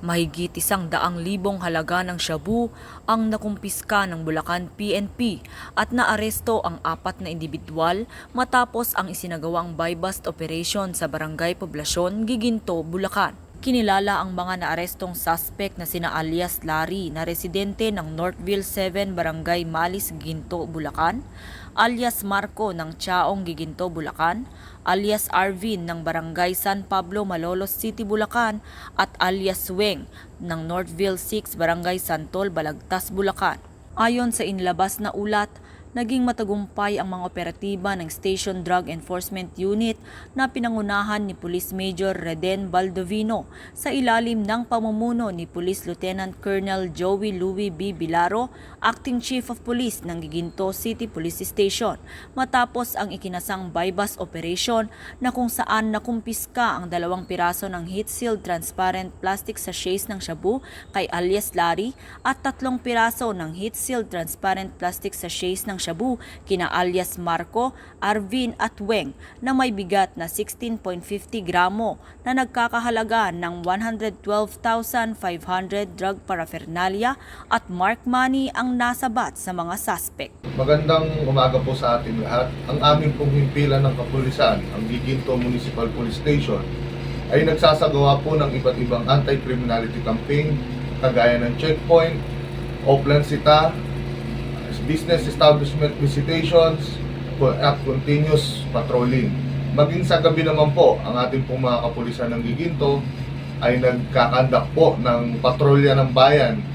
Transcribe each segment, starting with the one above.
Mahigit 100,000 halaga ng shabu ang nakumpiska ng Bulacan PNP at naaresto ang 4 na individual matapos ang isinagawang buy-bust operation sa Barangay Poblasyon, Giginto, Bulacan. Kinilala ang mga naarestong suspect na sina alias Larry na residente ng Northville 7 Barangay Malis, Giginto, Bulacan, alias Marco ng Chaong, Giginto, Bulacan, alias Arvin ng Barangay San Pablo, Malolos City, Bulacan at alias Weng ng Northville 6 Barangay Santol, Balagtas, Bulacan. Ayon sa inilabas na ulat, naging matagumpay ang mga operatiba ng Station Drug Enforcement Unit na pinangunahan ni Police Major Reden Baldovino sa ilalim ng pamumuno ni Police Lieutenant Colonel Joey Louie B. Bilaro, Acting Chief of Police ng Giginto City Police Station, matapos ang ikinasang buy-bust operation na kung saan nakumpiska ang 2 piraso ng heat-sealed transparent plastic sachets ng shabu kay alias Larry at 3 piraso ng heat-sealed transparent plastic sachets ng shabu kina alias Marco, Arvin at Weng na may bigat na 16.50 gramo na nagkakahalaga ng 112,500 drug paraphernalia at mark money ang nasabat sa mga suspect. Magandang umaga po sa ating lahat. Ang aming pong himpilan ng kapulisan, ang Giginto Municipal Police Station, ay nagsasagawa po ng iba't ibang anti-criminality campaign kagaya ng checkpoint, Oplan Sita, business establishment visitations at continuous patrolling. Maging sa gabi naman po, ang ating pong mga kapulisan ng Giginto ay nagkakandak po ng patrolya ng bayan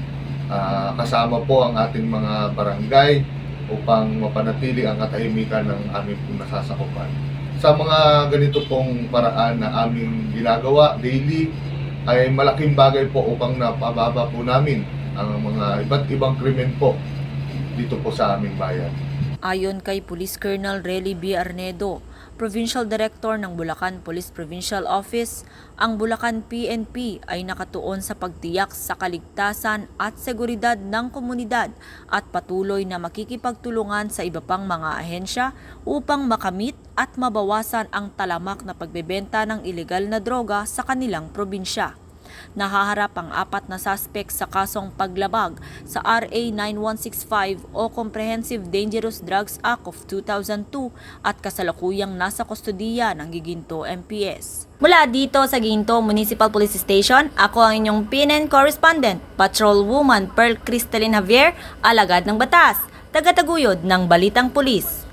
kasama po ang ating mga barangay upang mapanatili ang katahimikan ng aming pong nasasakupan. Sa mga ganito pong paraan na aming ginagawa daily ay malaking bagay po upang napababa po namin ang mga iba't ibang krimen po dito po sa aming bayan. Ayon kay Police Colonel Relly B. Arnedo, Provincial Director ng Bulacan Police Provincial Office, ang Bulacan PNP ay nakatuon sa pagtiyak sa kaligtasan at seguridad ng komunidad at patuloy na makikipagtulungan sa iba pang mga ahensya upang makamit at mabawasan ang talamak na pagbebenta ng ilegal na droga sa kanilang probinsya. Nahaharap ang 4 na suspect sa kasong paglabag sa RA 9165 o Comprehensive Dangerous Drugs Act of 2002 at kasalukuyang nasa kustodiya ng Giginto MPS. Mula dito sa Giginto Municipal Police Station, ako ang inyong PNN Correspondent, Patrolwoman Pearl Crystalline Javier, alagad ng batas, tagataguyod ng Balitang Pulis.